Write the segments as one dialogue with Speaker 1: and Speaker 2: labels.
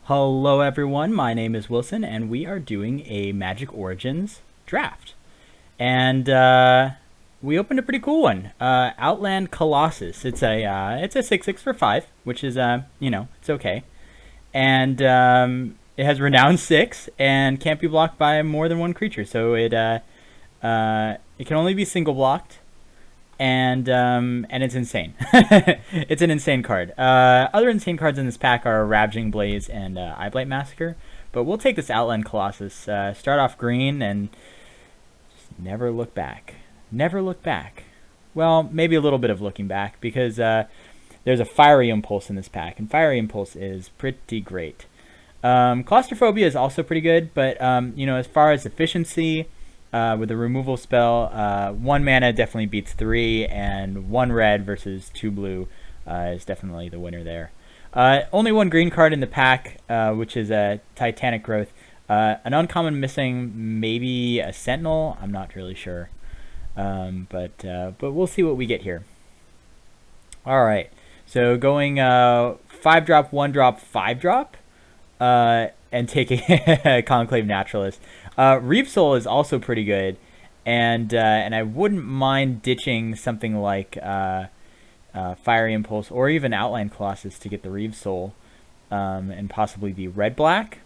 Speaker 1: Hello everyone, my name is Wilson and we are doing a Magic Origins draft. And we opened a pretty cool one. Outland Colossus. It's a 6/6 for 5, which is it's okay. And it has Renown 6 and can't be blocked by more than one creature. So it can only be single blocked and it's insane. It's an insane card. Other insane cards in this pack are Ravaging Blaze and Eyeblight Massacre, but we'll take this Outland Colossus. Start off green and just never look back. Never look back. Well, maybe a little bit of looking back because there's a Fiery Impulse in this pack, and Fiery Impulse is pretty great. Claustrophobia is also pretty good, but as far as efficiency, with a removal spell, 1 mana definitely beats 3, and 1 red versus 2 blue is definitely the winner there. Only 1 green card in the pack, which is a Titanic Growth. An uncommon missing, maybe a Sentinel. I'm not really sure, but we'll see what we get here. All right, so going 5-drop, 1-drop, 5-drop. And taking Conclave Naturalist. Reef Soul is also pretty good, and I wouldn't mind ditching something like Fiery Impulse or even Outland Colossus to get the Reef Soul, and possibly the red-black.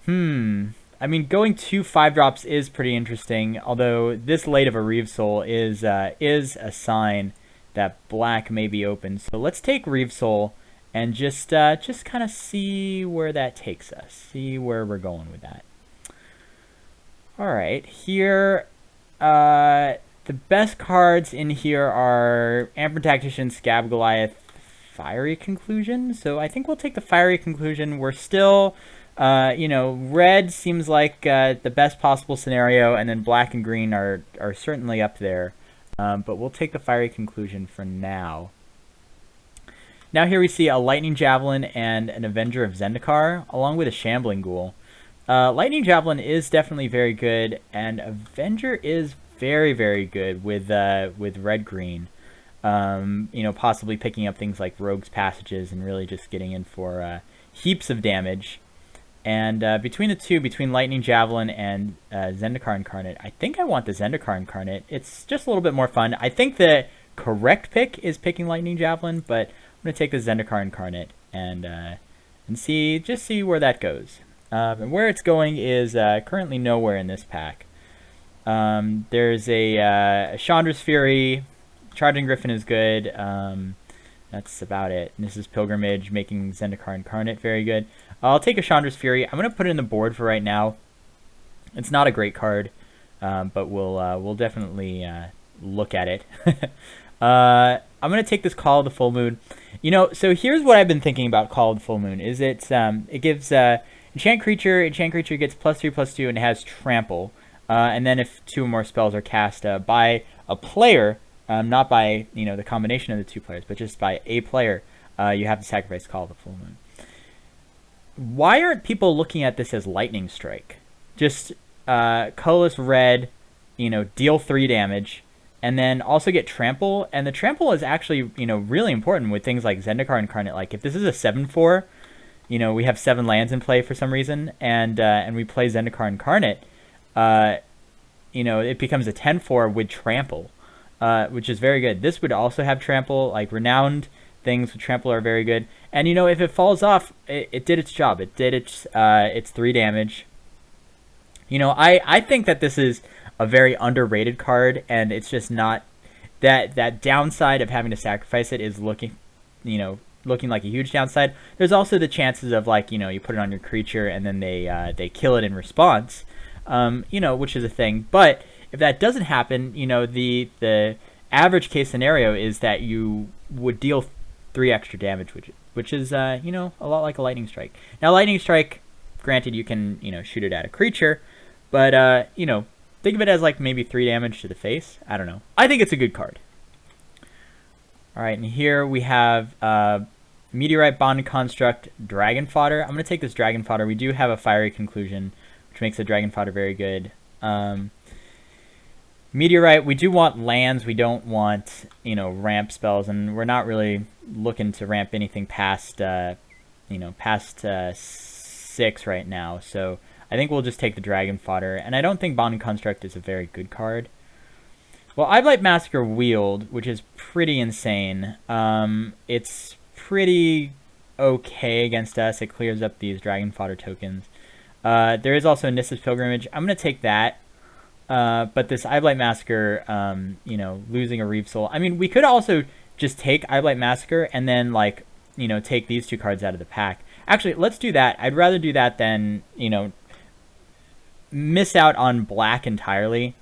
Speaker 1: I mean, going 2 5-drops is pretty interesting, although this late of a Reef Soul is a sign that black may be open. So let's take Reef Soul and just kind of see where that takes us. See where we're going with that. All right, here, the best cards in here are Amber Tactician, Scab Goliath, Fiery Conclusion. So I think we'll take the Fiery Conclusion. We're still, red seems like the best possible scenario, and then black and green are certainly up there. But we'll take the Fiery Conclusion for now. Now here we see a Lightning Javelin and an Avenger of Zendikar, along with a Shambling Ghoul. Lightning Javelin is definitely very good, and Avenger is very, very good with red-green. Possibly picking up things like Rogue's Passages and really just getting in for heaps of damage. And between the two, between Lightning Javelin and Zendikar Incarnate, I think I want the Zendikar Incarnate. It's just a little bit more fun. I think the correct pick is picking Lightning Javelin, but I'm going to take the Zendikar Incarnate and see where that goes. And where it's going is currently nowhere in this pack. There's a Chandra's Fury. Charging Griffin is good. That's about it. And this is Pilgrimage, making Zendikar Incarnate very good. I'll take a Chandra's Fury. I'm going to put it in the board for right now. It's not a great card, but we'll definitely look at it. I'm going to take this Call of the Full Moon. So here's what I've been thinking about Call of the Full Moon. Is it gives enchant creature gets +3/+2 and it has Trample. And then if 2 or more spells are cast by a player, not by the combination of the 2 players, but just by a player, you have to sacrifice Call of the Full Moon. Why aren't people looking at this as Lightning Strike? Just colorless red, deal 3 damage. And then also get Trample, and the Trample is actually, really important with things like Zendikar Incarnate. Like if this is a 7/4, we have 7 lands in play for some reason, and we play Zendikar Incarnate, it becomes a 10/4 with Trample, which is very good. This would also have Trample. Like renowned things with Trample are very good. And if it falls off, it did its job. It did its 3 damage. I think that this is a very underrated card, and it's just not that downside of having to sacrifice it is looking like a huge downside. There's also the chances of you put it on your creature and then they kill it in response, which is a thing. But if that doesn't happen, the average case scenario is that you would deal 3 extra damage, which is a lot like a Lightning Strike. Now Lightning Strike, granted, you can shoot it at a creature, but think of it as maybe 3 damage to the face. I don't know. I think it's a good card. All right, and here we have Meteorite, Bond Construct, Dragon Fodder. I'm going to take this Dragon Fodder. We do have a Fiery Conclusion, which makes the Dragon Fodder very good. Meteorite, we do want lands. We don't want, ramp spells, and we're not really looking to ramp anything past past 6 right now. So I think we'll just take the Dragon Fodder. And I don't think Bond and Construct is a very good card. Well, Eyeblight Massacre Wield, which is pretty insane. It's pretty okay against us. It clears up these Dragon Fodder tokens. There is also a Nissa's Pilgrimage. I'm going to take that. But this Eyeblight Massacre, losing a Reeve Soul. I mean, we could also just take Eyeblight Massacre and then, take these 2 cards out of the pack. Actually, let's do that. I'd rather do that than, miss out on black entirely.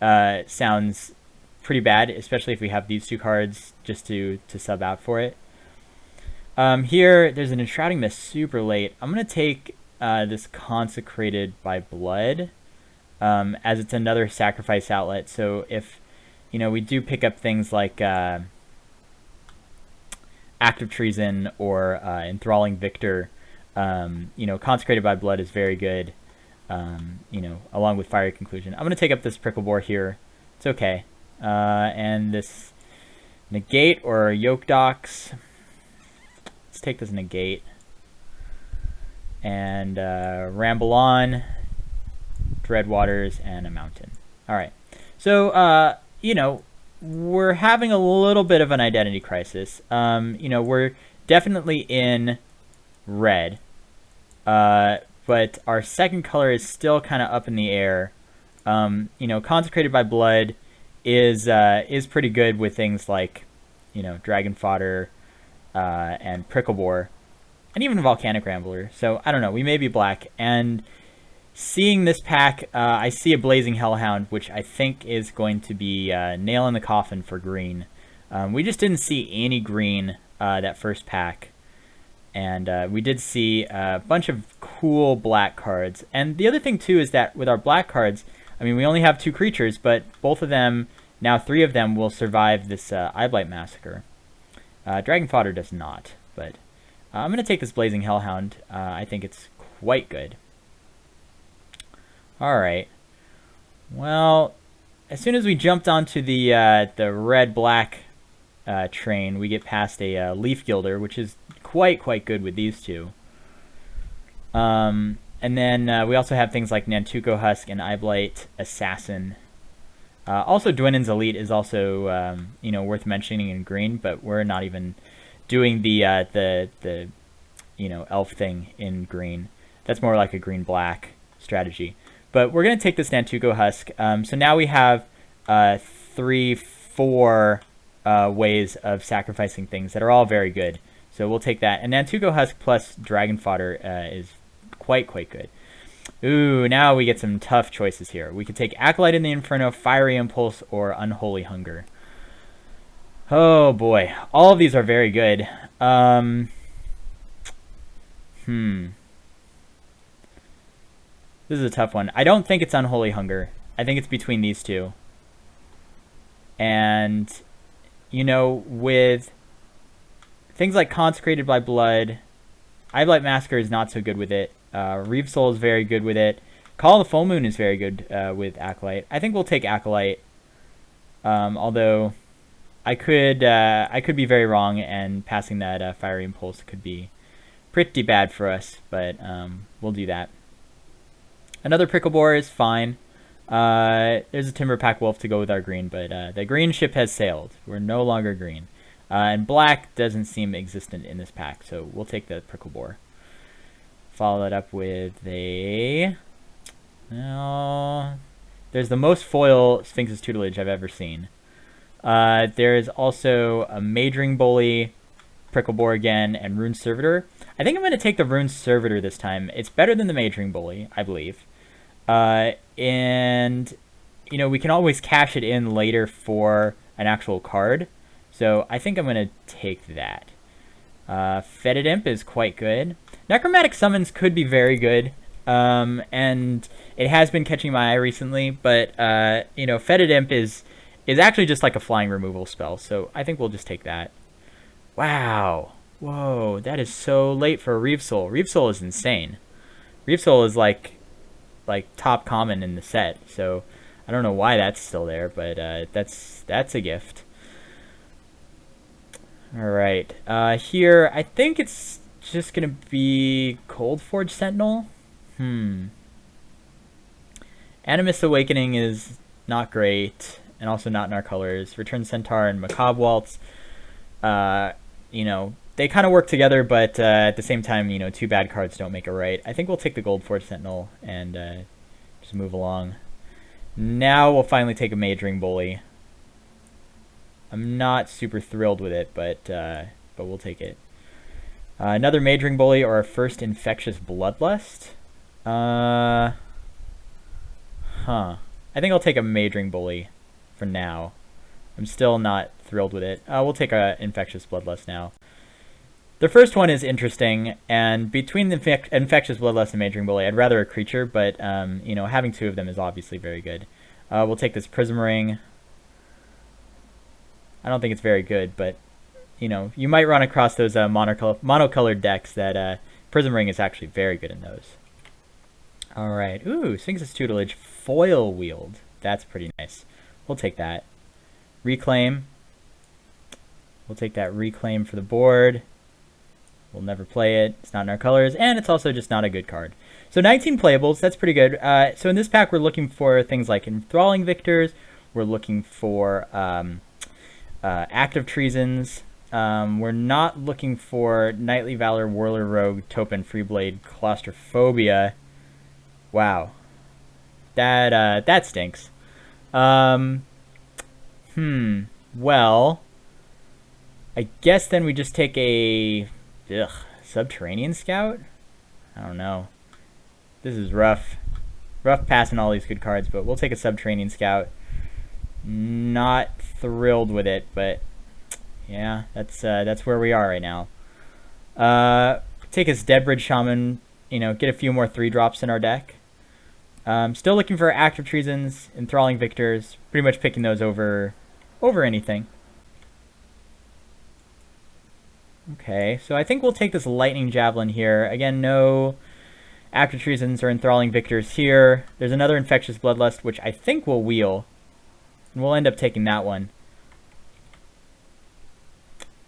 Speaker 1: Sounds pretty bad, especially if we have these 2 cards just to sub out for it. Here, there's an Enshrouding Mist super late. I'm going to take this Consecrated by Blood, as it's another sacrifice outlet. So if, we do pick up things like Act of Treason or Enthralling Victor, Consecrated by Blood is very good. Along with Fiery Conclusion. I'm going to take up this Pricklebore here. It's okay. And this Negate or Yoke Docks. Let's take this Negate. And Ramble On, Dreadwaters, and a Mountain. Alright. So, we're having a little bit of an identity crisis. We're definitely in red. But our second color is still kind of up in the air. Consecrated by Blood is pretty good with things like, Dragon Fodder and Pricklebore, and even Volcanic Rambler. So I don't know. We may be black. And seeing this pack, I see a Blazing Hellhound, which I think is going to be nail in the coffin for green. We just didn't see any green that first pack. And we did see a bunch of cool black cards. And the other thing, too, is that with our black cards, I mean, we only have 2 creatures, but both of them, now 3 of them, will survive this Eyeblight Massacre. Dragon Fodder does not, but I'm going to take this Blazing Hellhound. I think it's quite good. Alright. Well, as soon as we jumped onto the red-black train, we get past a Leaf Gilder, which is quite good with these 2. And then we also have things like Nantuko Husk and Eyeblight Assassin. Also, Dwynen's Elite is also worth mentioning in green, but we're not even doing the elf thing in green. That's more like a green-black strategy. But we're going to take this Nantuko Husk. So now we have 3-4 ways of sacrificing things that are all very good. So we'll take that. And Nantuko Husk plus Dragon Fodder is quite good. Ooh, now we get some tough choices here. We could take Acolyte in the Inferno, Fiery Impulse, or Unholy Hunger. Oh boy, all of these are very good. This is a tough one. I don't think it's Unholy Hunger. I think it's between these 2. And, with things like Consecrated by Blood, Eyeblight Massacre is not so good with it. Reeve Soul is very good with it. Call of the Full Moon is very good with Acolyte. I think we'll take Acolyte. Although I could be very wrong, and passing that Fiery Impulse could be pretty bad for us. But we'll do that. Another Pricklebore is fine. There's a Timberpack Wolf to go with our green, but the green ship has sailed. We're no longer green. And black doesn't seem existent in this pack, so we'll take the Pricklebore. Follow that up with a... there's the most foil Sphinx's Tutelage I've ever seen. There's also a Majoring Bully, Pricklebore again, and Rune Servitor. I think I'm going to take the Rune Servitor this time. It's better than the Majoring Bully, I believe. And, we can always cash it in later for an actual card. So I think I'm going to take that. Fetid Imp is quite good. Necromantic Summons could be very good. And it has been catching my eye recently. But, Fetid Imp is actually just like a flying removal spell. So I think we'll just take that. Wow. Whoa, that is so late for a Reeve Soul. Reeve Soul is insane. Reeve Soul is like top common in the set. So I don't know why that's still there, but that's a gift. All right, here I think it's just gonna be Cold Forge Sentinel. Animist Awakening is not great, and also not in our colors. Return Centaur and Macabre Waltz, you know, they kind of work together, but at the same time, you know, two bad cards don't make it right. I think we'll take the Gold Forge Sentinel and just move along. Now we'll finally take a Mage Ring Bully. I'm not super thrilled with it, but we'll take it. Another Mage Ring Bully or our first Infectious Bloodlust. I think I'll take a Mage Ring Bully for now. I'm still not thrilled with it. We'll take a Infectious Bloodlust now. The first one is interesting, and between the Infectious Bloodlust and Mage Ring Bully, I'd rather a creature, but you know, having two of them is obviously very good. We'll take this Prism Ring. I don't think it's very good, but you know, you might run across those monocolored decks that Prism Ring is actually very good in those. All right, ooh, Sphinx's Tutelage, Foil Wield. That's pretty nice. We'll take that. Reclaim. We'll take that Reclaim for the board. We'll never play it. It's not in our colors, and it's also just not a good card. So 19 playables, that's pretty good. So in this pack, we're looking for things like Enthralling Victors. We're looking for Active Treasons. We're not looking for Knightly Valor, Whirler Rogue, Topin, Freeblade, Claustrophobia. Wow. That stinks. Well, I guess then we just take a Subterranean Scout? I don't know. This is rough. Rough passing all these good cards, but we'll take a Subterranean Scout. Not thrilled with it, but yeah, that's where we are right now. Take his Deadbridge Shaman, you know, get a few more 3-drops in our deck. Still looking for Active Treasons, Enthralling Victors, pretty much picking those over anything. Okay, so I think we'll take this Lightning Javelin here. Again, no Active Treasons or Enthralling Victors here. There's another Infectious Bloodlust, which I think will wheel. And we'll end up taking that one.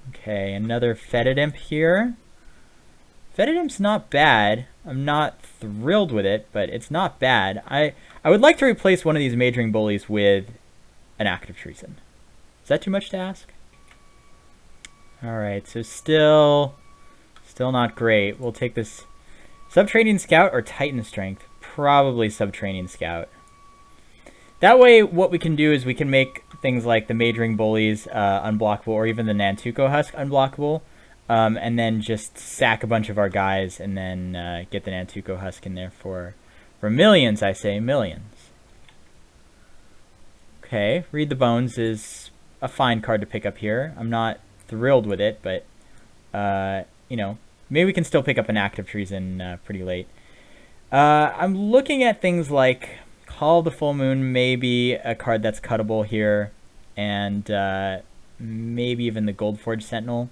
Speaker 1: Okay, another Fetid Imp here. Fetid Imp's not bad. I'm not thrilled with it, but it's not bad. I would like to replace one of these Mage Ring Bullies with an Active Treason. Is that too much to ask? Alright, so still not great. We'll take this Subterranean Scout or Titan Strength. Probably Subterranean Scout. That way, what we can do is we can make things like the Mage Ring Bullies unblockable, or even the Nantuko Husk unblockable, and then just sack a bunch of our guys and then get the Nantuko Husk in there for millions, I say, millions. Okay, Read the Bones is a fine card to pick up here. I'm not thrilled with it, but you know, maybe we can still pick up an Active Treason pretty late. I'm looking at things like Call of the Full Moon, maybe a card that's cuttable here, and maybe even the Gold Forge Sentinel.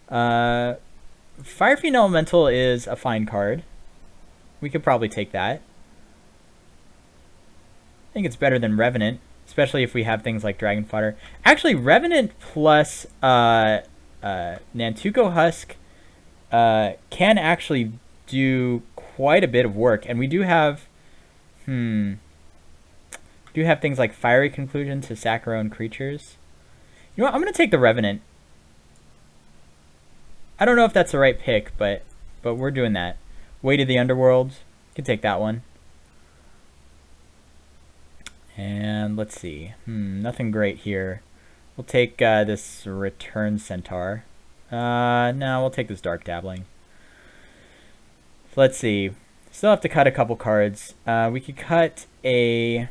Speaker 1: Fire Fiend Elemental is a fine card. We could probably take that. I think it's better than Revenant, especially if we have things like Dragon Fodder. Actually, Revenant plus Nantuko Husk can actually do quite a bit of work, and we do have things like Fiery Conclusion to sack our own creatures. You know what? I'm going to take the Revenant. I don't know if that's the right pick, but we're doing that. Weight of the Underworld. You can take that one. And let's see. Nothing great here. We'll take this Return Centaur. No, we'll take this Dark Dabbling. So let's see. Still have to cut a couple cards. We could cut a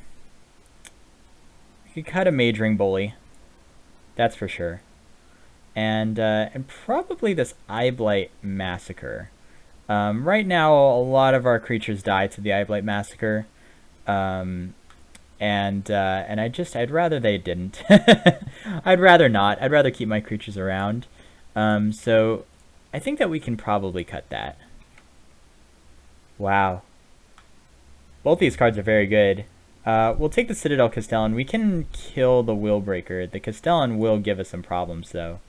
Speaker 1: Mage Ring Bully. That's for sure. And probably this Eyeblight Massacre. Right now, a lot of our creatures die to the Eyeblight Massacre. And I'd rather they didn't. I'd rather not. I'd rather keep my creatures around. So I think that we can probably cut that. Wow. Both these cards are very good. We'll take the Citadel Castellan. We can kill the Willbreaker. The Castellan will give us some problems, though.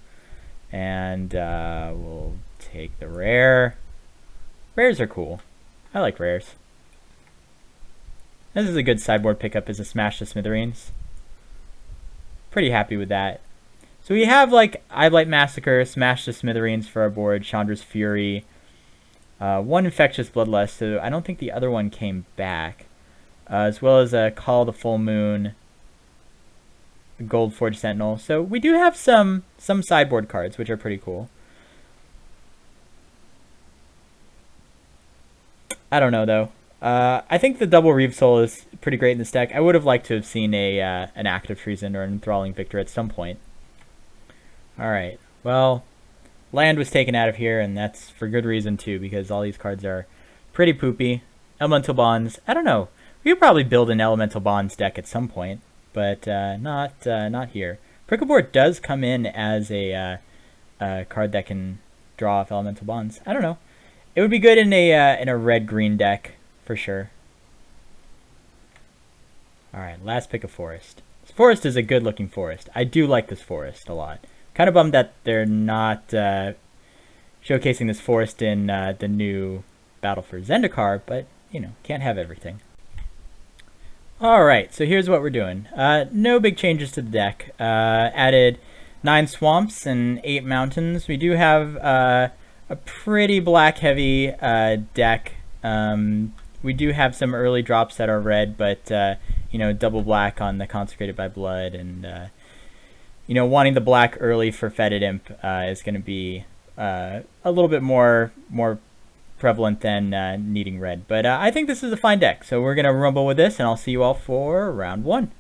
Speaker 1: And we'll take the rare. Rares are cool. I like rares. This is a good sideboard pickup, is a Smash to Smithereens. Pretty happy with that. So we have like Eyeblight Massacre, Smash to Smithereens for our board, Chandra's Fury, one Infectious Bloodlust, so I don't think the other one came back, as well as a Call of the Full Moon, Gold Forge Sentinel. So we do have some sideboard cards, which are pretty cool. I don't know though. I think the double Reeve Soul is pretty great in this deck. I would have liked to have seen an Active Treason or an Enthralling Victor at some point. Alright, well, land was taken out of here, and that's for good reason too, because all these cards are pretty poopy. Elemental Bonds, I don't know. We could probably build an Elemental Bonds deck at some point, but not here. Prickleboard does come in as a card that can draw off Elemental Bonds. I don't know. It would be good in a red-green deck, for sure. Alright, last pick of Forest. This Forest is a good-looking Forest. I do like this Forest a lot. Kind of bummed that they're not showcasing this Forest in the new Battle for Zendikar, but, you know, can't have everything. Alright, so here's what we're doing. No big changes to the deck. Added 9 swamps and 8 mountains. We do have a pretty black-heavy deck. We do have some early drops that are red, but, you know, double black on the Consecrated by Blood, and, you know, wanting the black early for Fetid Imp is going to be a little bit more prevalent than needing red. But I think this is a fine deck, so we're going to rumble with this, and I'll see you all for round 1.